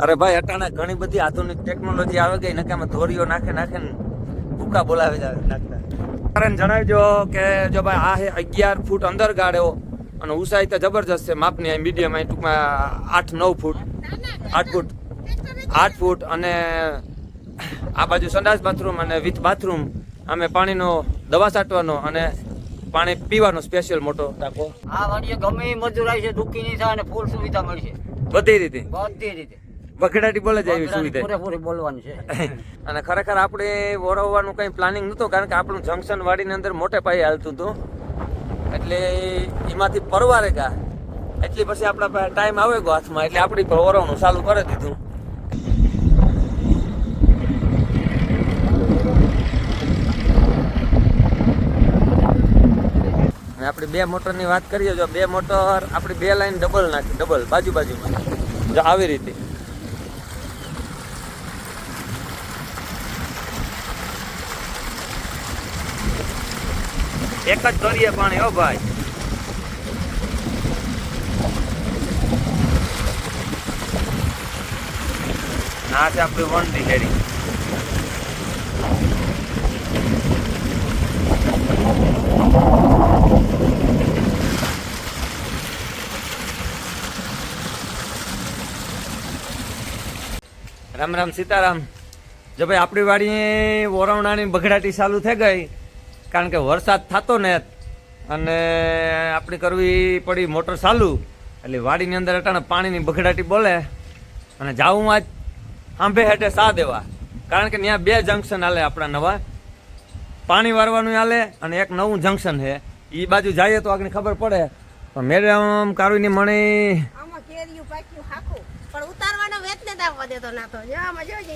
અરે ભાઈ અટાણે ઘણી બધી આધુનિક ટેકનોલોજી આવે ગઈ ને કે અમે ધોરીઓ નાખે ને ભૂકા બોલાવી નાખતા. કારણ જણાવજો કે જો ભાઈ આ હે 11 ફૂટ અંદર ગાળ્યો અને ઊંચાઈ તો જબરજસ્ત છે માપની, મીડિયમ ટૂંકમાં 8-9 ફૂટ 8 ફૂટ અને આ બાજુ સંડાસ બાથરૂમ અને વિથ બાથરૂમ. અમે પાણીનો દવા છાંટવાનો અને પાણી પીવાનો સ્પેશિયલ મોટો ટાંકો. આ વાડીએ ગમે એ મજૂર આવી છે, દુઃખી નહીં થાય અને ફૂલ સુવિધા મળશે બધી રીતે બધી રીતે. બખડાટી બોલે જ આવી સુવિધા પૂરેપૂરી બોલવાનું છે. અને ખરેખર આપણે વરવવાનું કંઈ પ્લાનિંગ નહોતું, કારણ કે આપણું જંકશન વાડીની અંદર મોટે પાયે હાલતું હતું, એટલે એમાંથી પરવારે ગયા એટલી પછી આપણા પાસે ટાઈમ આવે ગયો હાથમાં, એટલે આપણી પર વરવવાનું ચાલુ કરી દીધું. અને આપણી 2 મોટરની વાત કરીએ, જો 2 મોટર આપણી 2 લાઈન ડબલ નાખી, ડબલ બાજુમાં જો આવી રીતે. એક જ દોરીએ પાણી હો ભાઈ. ના છે આપણી વનડી હેરી. રામ રામ સીતારામ. જો ભાઈ આપણી વાડી વરવણાની બગડાટી ચાલુ થઈ ગઈ, કારણ કે વરસાદ થતો ને અને આપણે કરવી પડી મોટર ચાલુ, એટલે વાડીની અંદર અટાણે પાણીની બગડાટી બોલે અને જાવું આજ આંબે હેઠે સા દેવા, કારણ કે ત્યાં 2 જંકશન હાલે આપણા નવા, પાણી વારવાનું હાલે અને એક નવું જંકશન છે. એ બાજુ જઈએ તો આગળ ખબર પડે. પણ મેડમ કારુની મણી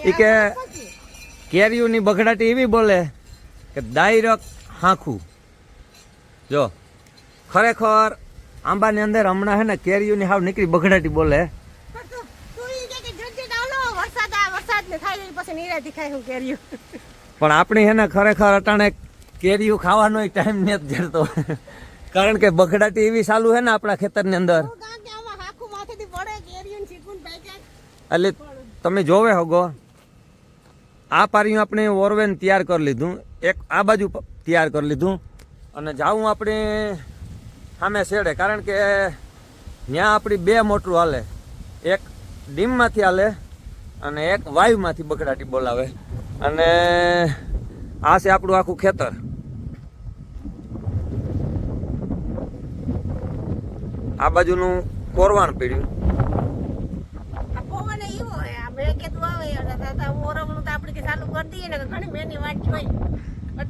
એ કે કેરીઓની બગડાટી એવી બોલે કે ડાયરેક્ટ હાંખું. જો ખરેખર આંબાની અંદર હમણાં હે ને કેરીઓની હાવ નીકળી બગડાટી બોલે. પણ આપણી હે ને ખરેખર અટાણે કેરીઓ ખાવાનો ટાઈમ નથી જડતો, કારણ કે બગડાટી એવી ચાલુ હે ને આપણા ખેતરની અંદર. એટલે તમે જોવે હોગો આ પારીયું આપણે ઓરવેન તૈયાર કરી લીધું, એક આ બાજુ તૈયાર કરી લીધું અને જાવું આપણે સામે શેડે, કારણ કે ત્યાં આપણી 2 મોટરું હાલે, એક ડીમમાંથી હાલે અને એક વાયુમાંથી બગડાટી બોલાવે. અને આ છે આપણું આખું ખેતર. આ બાજુનું કોરવાણ પીડ્યું.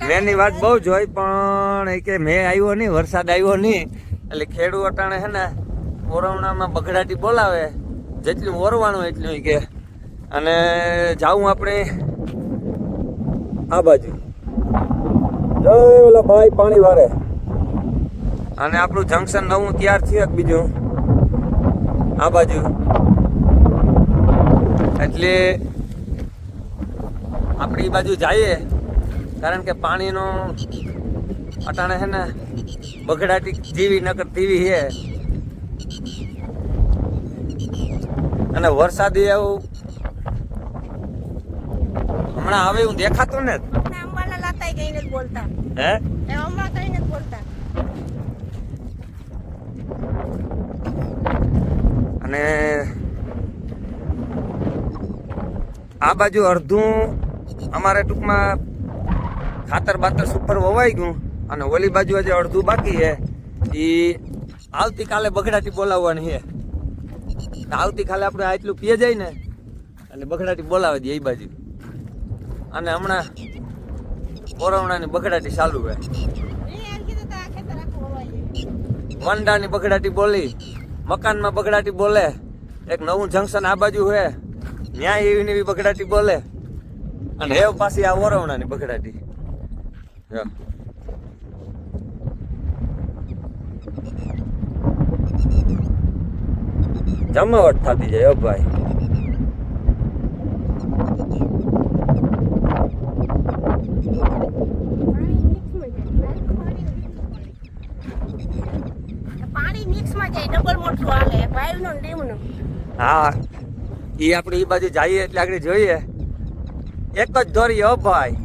મેની વાત બહુ જોઈ, પણ એ કે મેં આવ્યો નહીં, વરસાદ આવ્યો નહીં, એટલે ખેડૂત અટાણે હે ને ઓરવણામાં બગડાટી બોલાવે, જેટલું ઓરવાનું એટલું કે. અને જાવું આપણે આ બાજુ, જો ઓલા ભાઈ પાણી વારે. અને આપણું જંકશન નવું તૈયાર થયું બીજું આ બાજુ, એટલે આપણે એ બાજુ જઈએ, કારણ કે પાણીનો અટાણે છે ને બગડાટી જેવી નકર તેવી છે. અને વરસાદી એવું હમણાં આવે એવું દેખાતું ને. હે અને આ બાજુ અડધું અમારે ટૂંકમાં ખાતર બાતર સુપર વવાઈ ગયું, અને ઓલી બાજુ હજી અડધું બાકી છે. એ આવતીકાલે બગડાટી બોલાવવાની છે. આવતીકાલે આપણે આટલું પીએ જાય ને એટલે બગડાટી બોલાવી દઈએ એ બાજુ. અને હમણાં ઓરવણાની બગડાટી ચાલુ છે. વંડાની બગડાટી બોલી, મકાનમાં બગડાટી બોલે, એક નવું જંકશન આ બાજુ છે ત્યાં એવી ને એવી બગડાટી બોલે, અને એ પાછી આ ઓરવણાની બગડાટી. જમાવટ થતી જાય ભાઈ. પાણી મિક્સમાં જાય, ડબલ મોટું હાલે, વાયુનું ને ડીમનું. હા એ આપણે એ બાજુ જઈએ એટલે આગળ જોઈએ એક જ દોરી હો ભાઈ,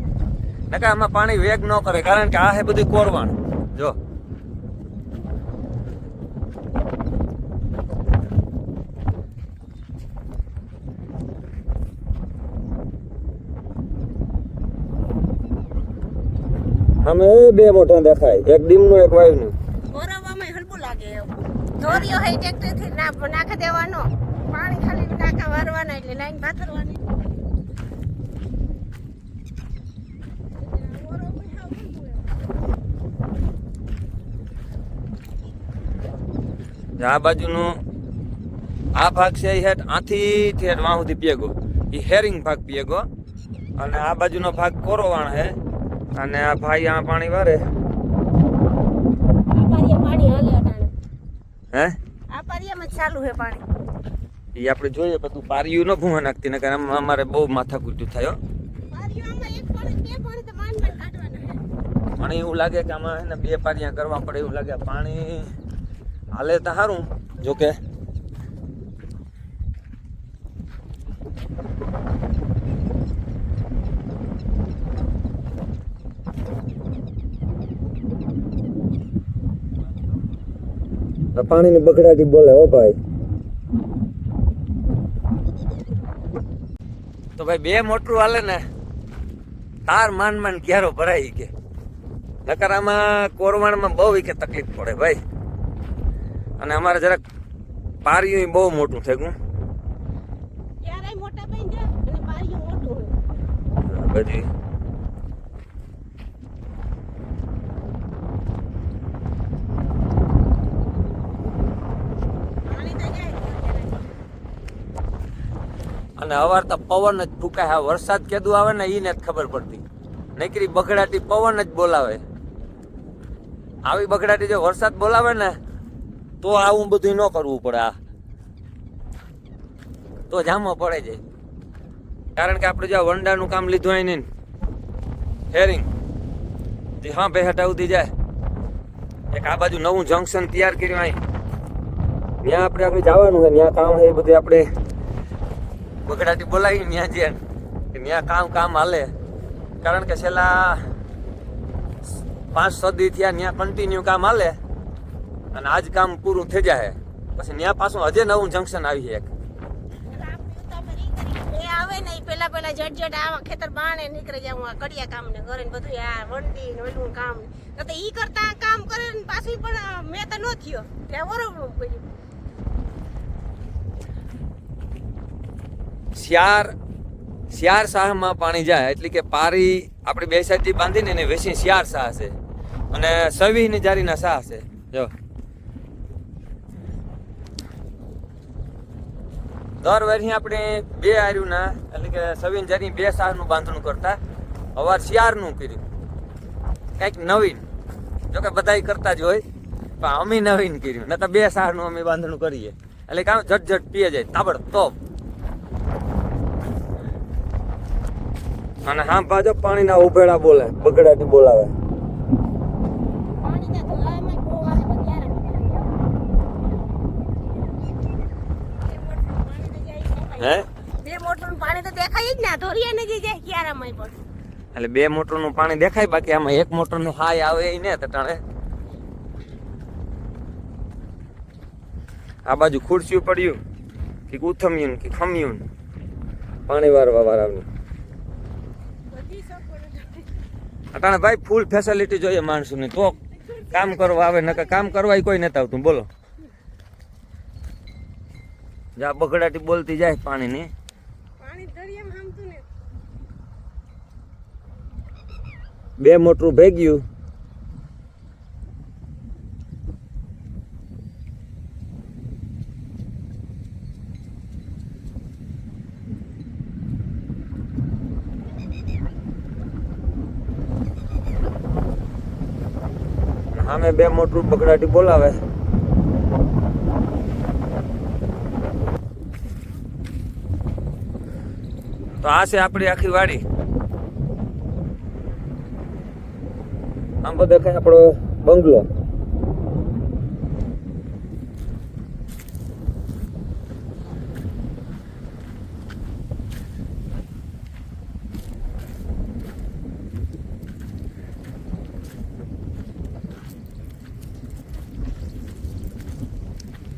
નકર આમાં પાણી વેગ ન કરે, કારણ કે આ હે બધું કોરવાણ. જો અમે બે મોટા દેખાય, એક ડીમનું એક વાયુનું. બોરાવામાં હલબું લાગે એવું. દોરીઓ હે ટ્રેક્ટરથી નાખી દેવાનો, પાણી ખાલી નાકા વારવાના એટલે લાઈન પાથરવાની. આ બાજુનો આ ભાગ છે એ હેઠ આથી ઠેઠ વાં સુધી પેગો, એ હેરિંગ ભાગ પેગો, અને આ બાજુનો ભાગ કોરોવાણ હે, અને આ ભાઈ આ પાણી વારે. આ પારિયા પાણી હાલે અટાણે. હે આ પારિયામાં જ ચાલુ હે પાણી. એ આપણે જોઈએ, પણ તું પારિયું ન ભૂવા નાખતી, નકર અમારે બહુ માથાકૂટ થાય હો. પારિયામાં એક પાણી બે પાણી તો માંડ કાઢવાના હે. પણ એવું લાગે કે આમાં હે ને બે પારિયા કરવા પડે એવું લાગે. પાણી હાલે તો સારું, જોકે પાણીની બગડાટી બોલે હો ભાઈ. તો ભાઈ બે મોટરું હાલે ને તાર માંડ ક્યારો ભરાય કે, નકર આમાં કોરવાણમાં બહુ કે તકલીફ પડે ભાઈ. અને અમારે જરાક પારિયું બહુ મોટું થઈ ગયું. ક્યારેય મોટા બની જાય અને પારિયું મોટું હોય. બધી પાણી તો જાય. અને અવાર તો પવન જ ફૂંકાય. હા, વરસાદ કેદું આવે ને એને જ ખબર પડતી, નકરી બગડાટી પવન જ બોલાવે. આવી બગડાટી જો વરસાદ બોલાવે ને તો આવું બધું ન કરવું પડે. આ તો જામો પડે જાય, કારણ કે આપણે જો વંડાનું કામ લીધું હોય ને હેરિંગ હા બે હટાવતી જાય. એક આ બાજુ નવું જંકશન તૈયાર કર્યું અહીં, ત્યાં આપણે આગળ જવાનું હોય, ત્યાં કામ છે એ બધું આપણે બગડાટી બોલાવી ત્યાં જઈએ કે ત્યાં કામ હાલે. કારણ કે છેલ્લા 5-6 દી થયા ત્યાં કન્ટિન્યુ કામ હાલે, અને આજ કામ પૂરું થઈ જાય પછી ત્યાં પાછું હજે નવું જંકશન આવી એક. એ આવે ને પેલા જટ આવા ખેતર બાણે નીકળી જાય. હું આ કડિયા કામ ને ઘરે બધું આ વંડી ને ઓલું કામ ને તો ઈ કરતા કામ કરે ને પાછું પણ મેં તો ન થયો ત્યાં બરોબર કર્યું. શિયાર શાહમાં પાણી જાય એટલે કે પારી આપણે બે સાઈડથી બાંધીને એને વેસી શિયાર શાહ છે, અને સવીની જારીના શાહ છે. જો દર વર્ષે આપણે બે આર્યુંના એટલે કે સવીન જારી બે શાહનું બાંધણું કરતા, અવાર શિયારનું કર્યું કંઈક નવીન. જોકે બધા કરતા જ હોય, પણ અમે નવીન કર્યું, ન તો બે શાહનું અમે બાંધણું કરીએ એટલે કામ ઝટ પીએ જાય તાબડતોબ. અને હા પાછો પાણીના ઉભેડા બોલે, બગડાટી બોલાવે. પાણી તો ધોલામાં બહુ આવે ત્યારે હે બે મોટરનું પાણી તો દેખાય જ ના, ધોરિયા ને જાય ક્યારામાં પણ. એટલે બે મોટરનું પાણી દેખાય, બાકી આમાં એક મોટરનું હાય આવે એ ને તટાણે. આ બાજુ ખુરશીઓ પડ્યું કે ઉથમ્યું કે ખમ્યું પાણી વારવા વાળાનું. અટાણે ભાઈ ફૂલ ફેસિલિટી જોઈએ માણસોની તો કામ કરવા આવે, નકર કામ કરવા કોઈ નથી આવતું. બોલો જા બગડાટી બોલતી જાય પાણીની. પાણી દરિયામાં હામતું ને બે મોટરું ભેગ્યું. સામે બે મોટરું બગડાટી બોલાવે. તો આ છે આપણી આખી વાડી. આમ બધે કઈ આપણો બંગલો.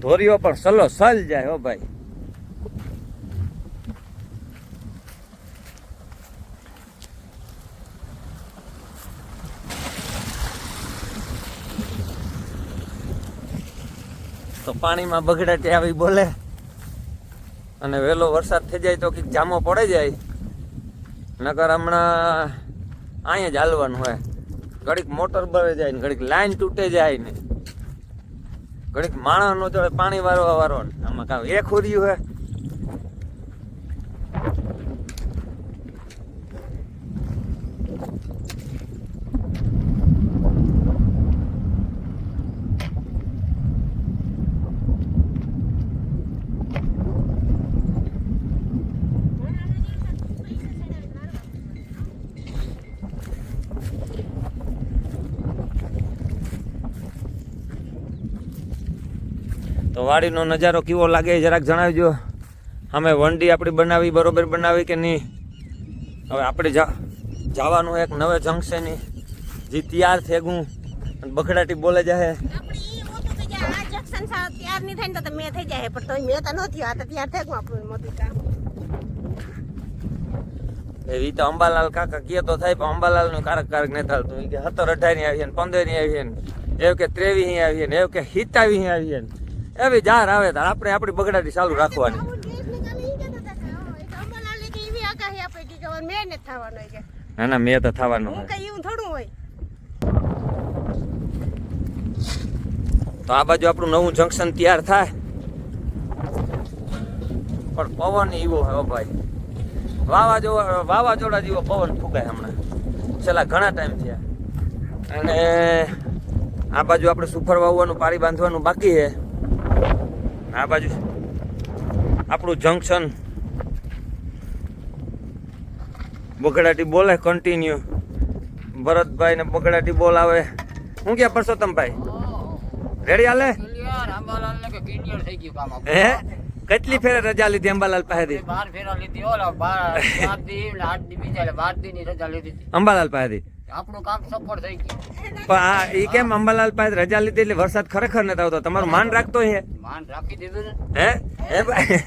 ધોરીઓ પણ સલો સલ જાય હો ભાઈ. તો પાણીમાં બગડાટી આવી બોલે અને વહેલો વરસાદ થઈ જાય તો કંઈક જામો પડી જાય, નકર હમણાં અહીંયા જ હાલવાનું હોય. ઘડીક મોટર બળે જાય ને ઘડીક લાઈન તૂટે જાય ને ઘડીક માણસનો જોડે પાણી વારવા ને આમાં કાં એક ખોર્યું હોય. તો વાડીનો નજારો કેવો લાગે એ જરાક જણાવજો. અમે વંડી આપણી બનાવી બરોબર બનાવી કે નહીં. હવે આપણે જવાનું એક નવે જંકશનની જે તૈયાર થેગું અને બખડાટી બોલે જાય. આપણે ઈ મોટું થઈ જાય આ જંકશન તૈયાર નહીં થાય ને તો મેં થઈ જાય, પણ તો મેં તો નથી આ તો તૈયાર થઈ ગયું આપણું મોટું કામ. એવી તો અંબાલાલ કાકા કહે તો થાય, પણ અંબાલાલ નું કારક નહીં થતું. કે 17, 18 ની આવીએ ને 15 ની આવીએ ને એવું કે 23 ની આવીએ ને એવું કે 27 ની આવીએ ને એવી જાર આવે તાર આપણે આપણી બગડાટી ચાલુ રાખવાની. ના ના મેં તો થવાનું હોય. તો આ બાજુ આપણું નવું જંકશન તૈયાર થાય, પણ પવન એવો હોય ભાઈ, વાવાઝોડા જેવો પવન ફૂંકાય હમણાં છેલ્લા ઘણા ટાઈમ થયા. અને આ બાજુ આપણે સુફર વાવવાનું પારી બાંધવાનું બાકી છે. આ બાજુ આપણું જંકશન બગડાટી બોલે કન્ટિન્યુ. ભરતભાઈ ને બગડાટી બોલ આવે. શું કે પરસોત્તમભાઈ રેડી હાલે? હે કેટલી ફેરે રજા લીધી અંબાલાલ પાસેથી? 12 ફેરા લીધી. ઓલા 12 દી ને 8 દી બીજા 12 દી ની રજા લીધી અંબાલાલ પાસેથી. આપણું કામ સફળ થઈ ગયું. પણ આ ઈ કેમ અંબાલાલ પાસે રજા લીધી એટલે વરસાદ ખરેખર નથી આવતો? તમારું માન રાખતો હે? માન રાખી દીધું ને. હે હે ભાઈ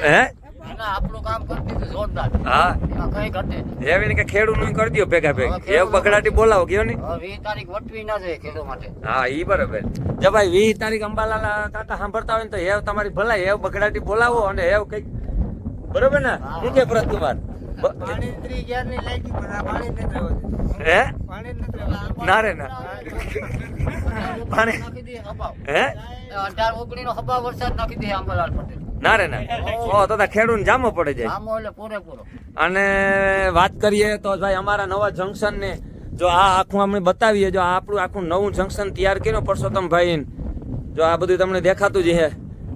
હે એના આપણું કામ કરી દીધું જોરદાર. હા એમાં કઈ ઘટે નહીં. એવી ને કે ખેડૂત નું કરી દો ભેગા ભેગ એવું બગડાટી બોલાવો ગયો ને. હવે 20 તારીખ વટવી ના જોઈએ ખેડૂ માટે. હા ઈ બરાબર. જો ભાઈ 20 તારીખ અંબાલાલ કાકા સાંભળતા હોય ને તો એવ તમારી ભલાઈ એવ બગડાટી બોલાવો અને એવ કઈક બરોબર ને. શું કે પ્રતકુમાર હે ના રે ના પાણી નાખી દે હબાવ. હે 18-19 નો હબાવ વરસાદ નાખી દે અંબાલાલ પટેલ. ના રે ના ઓ તો ખેડૂત જામો પડે જાય. આમો એટલે પૂરેપૂરો. અને વાત કરીએ તો ભાઈ અમારા નવા જંકશન ને જો આ આખું આપણે બતાવીએ, જો આ આપણું આખું નવું જંકશન તૈયાર કર્યું પરસોત્તમભાઈ, જો આ બધું તમને દેખાતું જ હે.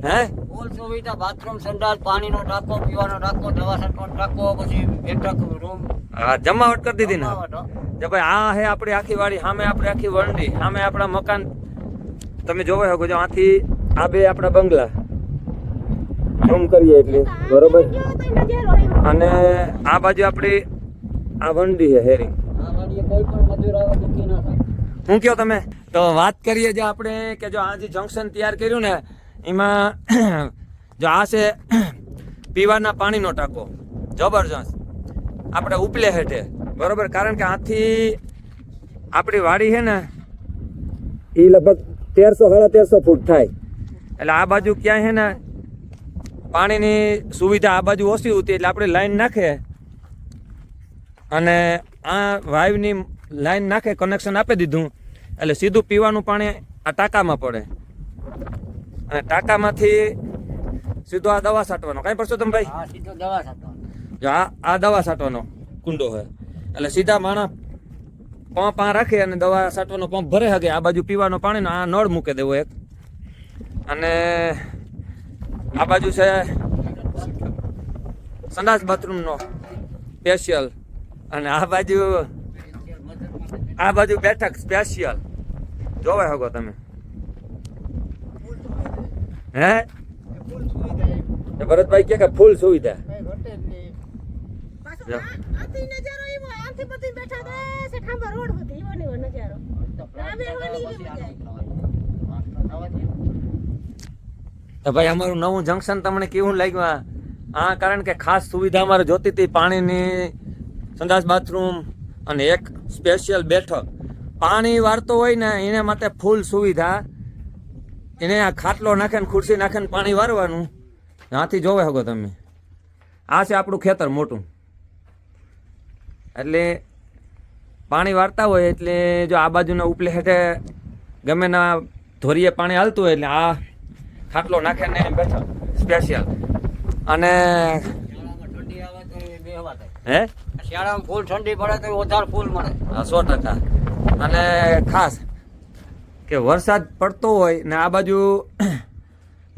હે ફૂલ સુવિધા, બાથરૂમ, સંડાસ, પાણીનો ટાંકો, પીવાનો ટાંકો, દવા છાંટવાનો ટાંકો, પછી બેઠક રૂમ, હા જમાવટ કરી દીધી ને. જમાવટ, હો. જો ભાઈ આ હે આપણી આખી વાડી, સામે આપણી આખી વંડી, સામે આપણા મકાન તમે જોવો શકો છો. આથી આ બે આપણા બંગલા ઝૂમ કરીએ એટલે બરોબર. અને આ બાજુ આપણી આ વંડી છે હેરી. આ વાડીએ કોઈ પણ મજૂર આવે દુખી ના થાય. શું કહો તમે? તો વાત કરીએ જો આપણે કે જો આ જે જંકશન તૈયાર કર્યું ને એમાં જો આ છે પીવાના પાણીનો ટાંકો જબરજસ્ત આપણે ઉપલે હેઠે બરોબર. કારણ કે આથી આપણી વાડી છે ને એ લગભગ 1300-1350 ફૂટ થાય. એટલે આ બાજુ ક્યાંય છે ને પાણીની સુવિધા આ બાજુ ઓછી હતી એટલે આપણે લાઈન નાખે અને આ વાઇવની લાઈન નાખે કનેક્શન આપી દીધું એટલે સીધું પીવાનું પાણી આ ટાંકામાં પડે અને ટાંકામાંથી સીધો આ દવા છાંટવાનો. કાંઈ પરસોત્તમભાઈ? હા, સીધો દવા છાંટવાનો. જો આ દવા છાંટવાનો કુંડો હોય એટલે સીધા માણસ પંપ આ રાખે અને દવા છાંટવાનો પંપ ભરે શકે. આ બાજુ પીવાનો પાણીનો આ નળ મૂકી દેવો એક. અને આ બાજુ છે સંડાસ બાથરૂમનો સ્પેશિયલ અને આ બાજુ બેઠક સ્પેશિયલ જોવે શકો તમે. હે ભરતભાઈ કે ફૂલ સુવિધા. તો ભાઈ અમારું નવું જંકશન તમને કેવું લાગ્યું આ કારણ કે ખાસ સુવિધા અમારે જોતી હતી પાણીની, સંડાસ બાથરૂમ અને એક સ્પેશિયલ બેઠક. પાણી વાળતો હોય ને એના માટે ફૂલ સુવિધા. એને આ ખાટલો નાખે ને ખુરશી નાખે ને પાણી વારવાનું. ત્યાંથી જોવે શકો તમે. આ છે આપણું ખેતર મોટું. એટલે પાણી વાળતા હોય એટલે જો આ બાજુના ઉપલે હેઠે ગમે ના ધોરીએ પાણી હાલતું હોય એટલે આ ખાટલો નાખે ને બેઠો સ્પેશિયલ. અને ઠંડી આવે તો એ બેહવા થાય. હે શિયાળામાં ફૂલ ઠંડી પડે તો વધારે ફૂલ મળે. હા 100%. અને ખાસ કે વરસાદ પડતો હોય ને આ બાજુ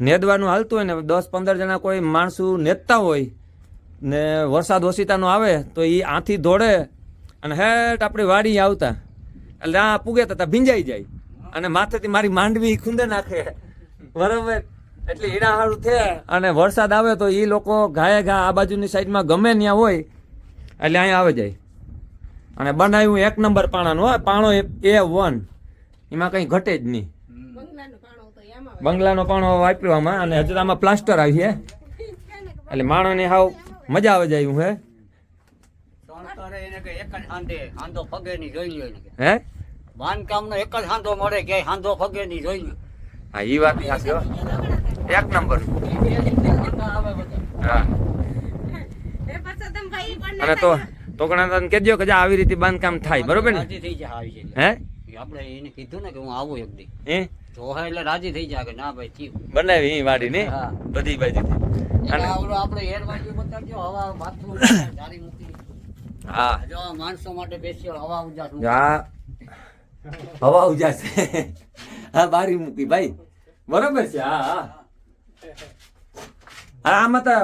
નેદવાનું હાલતું હોય ને 10-15 જણા કોઈ માણસો નેદતા હોય ને વરસાદ ઓશિતાનો આવે તો એ આથી દોડે અને હેઠ આપણી વાડી આવતા એટલે આ પૂગે તો ભીંજાઈ જાય અને માથેથી મારી માંડવી ખૂંદે નાખે. બરોબર. એટલે એના સારું થયા અને વરસાદ આવે તો એ લોકો ઘાએ ઘા આ બાજુની સાઈડમાં ગમે ત્યાં હોય એટલે અહીંયા આવે જાય. અને બનાવ્યું 1 નંબર પાણાનું. હોય પાણો A1, એમાં કંઈ ઘટે જ નહીં. બંગલાનો પાણો વાપર્યો આમાં અને હજુ આમાં પ્લાસ્ટર આવી છે એટલે માણસને હાવ મજા આવે જાય. હે એને કે એક જ હાંધો ફગે ની જોઈ લ્યો એને કે. હે બાંધકામનો એક જ હાંધો મળે કે હાંધો ફગે ની જોઈ લ્યો. હા એ વાત સાચી હો. 1 નંબર. હા અને તો ઘણા તને કહેજો કે આવી રીતે બાંધકામ થાય. બરોબર ને? રાજી થઈ જાય આવી છે. હે આપણે એને કીધું ને કે હું આવું એક દી હે તો એટલે રાજી થઈ જાય કે ના ભાઈ થયું. બનાવી એ વાડી ને હા. બધી બાજુથી. અને આપણે હેર બાજુ બતાવજો હવા બાથરૂમ જારી મૂકી. હા જો આ માણસો માટે સ્પેશિયલ હવા ઉજાસ મૂકી. આ હવા ઉજાસે. હા બારી મૂકી ભાઈ. બરોબર છે. હા હા હા આમાં તો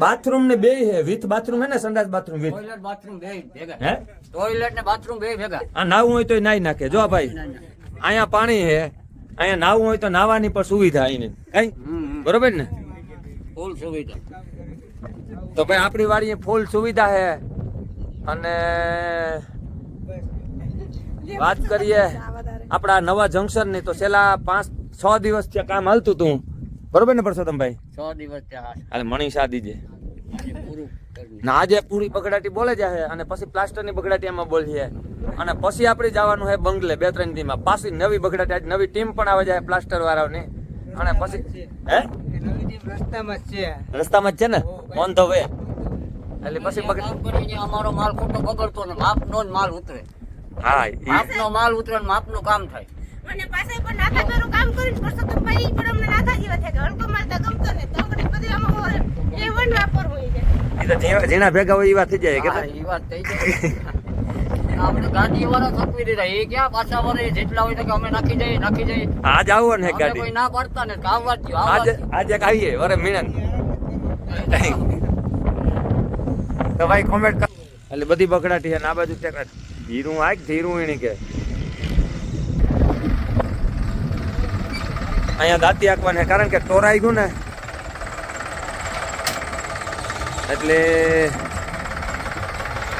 બાથરૂમ ને બે હે વિથ બાથરૂમ હે ને સંડાસ બાથરૂમ વિથ. ટોયલેટ બાથરૂમ બે ભેગા. હે ટોયલેટ ને બાથરૂમ બે ભેગા. આ નાવું હોય તો નાઈ નાખે. જો ભાઈ અહીંયા પાણી હે, અહીંયા નાવું હોય તો નાવાની પણ સુવિધા અહીં કઈ. બરોબર ને? ફૂલ સુવિધા. તો ભાઈ આપણી વાડીએ ફૂલ સુવિધા હે. અને વાત કરીએ આપણા નવા જંકશન ની તો છેલ્લા 5-6 દિવસથી કામ હાલતું હતું. બરોબર ને પરસોત્તમભાઈ? 6 દિવસ ત્યાં હાલે મનીષા દીજે આજે પૂરું કરી. ના આજે પૂરી બગડાટી બોલે જાય અને પછી પ્લાસ્ટર ની બગડાટી એમાં બોલીએ અને પછી આપણે જવાનું છે બંગલે 2-3 દીમાં. પાછી નવી બગડાટી આજ નવી ટીમ પણ આવે જાય પ્લાસ્ટર વાળાની. અને પછી હે રસ્તામાં જ છે ને ઓન ધ વે. એટલે પછી કામ કરીને અમારો માલ ખોટો બગડતો ને માપનો જ માલ ઉતરે. હા માપનો માલ ઉતરે ને માપનું કામ થાય. અને પાછા પણ નાથા પેરું કામ કરીને પરસોત્તમભાઈ પણ અમને નાથા જેવા થયા કે હલકો માલ તો ગમતો ને તો આપણે બધી આમાં હોય A1 વાપરવું છે. એ તો ઝીણા ભેગા હોય એ વાત થઈ જાય કે હા, ઈ વાત થઈ જાય. આપણે ગાડી વાળા થકવી દીધા. એ ક્યાં પાછા વરે જેટલા હોય તો કે અમે નાખી જઈએ. આજ આવો ને અમે ગાડી કોઈ ના પાડતા ને આવવા જ દ્યો, આજે આવવા જ આજે એક આવીએ વરે મિણન તો ભાઈ કોમેન્ટ કર. એટલે બધી બગડાટી છે ને આ બાજુ ત્યાં ધીરું આય ધીરું એની કે અહીંયા દાંતી આંકવાને કારણ કે ટોરાઈ ગયું ને એટલે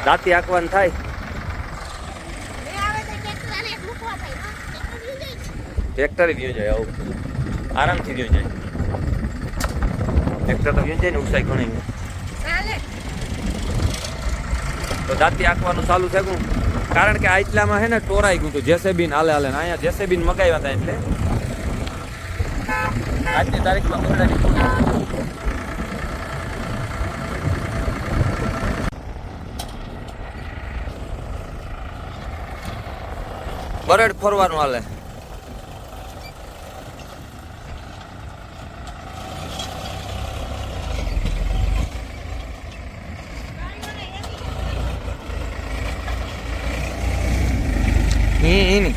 દાંતી આંકવાનું થાય. મે આવે તો ટ્રેક્ટર આને એક મૂકવા થાય હા ટ્રેક્ટર લઈ જાય. ટ્રેક્ટર વ્યૂ જાય આવું આરામથી વ્યૂ જાય. ટ્રેક્ટર તો વ્યૂ જાય ને ઉસાઈ ઘણી ચાલે તો દાંતી આંકવાનું ચાલુ થયું કારણ કે આટલામાં હે ને ટોરાઈ ગયું હતું જેસેબીન હાલે ને અહીંયા જેસેબીન મગાવ્યા હતા એટલે આજની તારીખમાં બગડાટી બરડ ફરવાનું હાલે. ini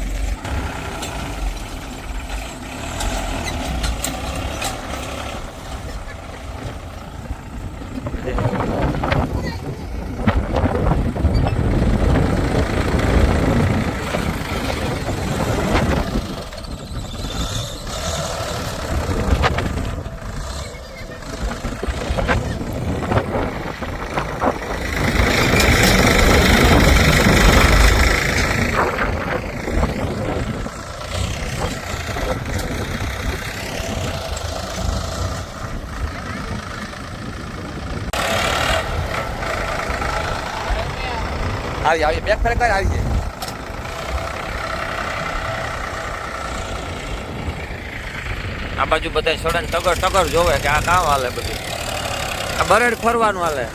આવી બેક ફેર કર આવી જાય. આ બાજુ બધા સડન ટગર ટગર જોવે કે આ કામ હાલે બધું. આ બરેડ ફરવાનું હાલે.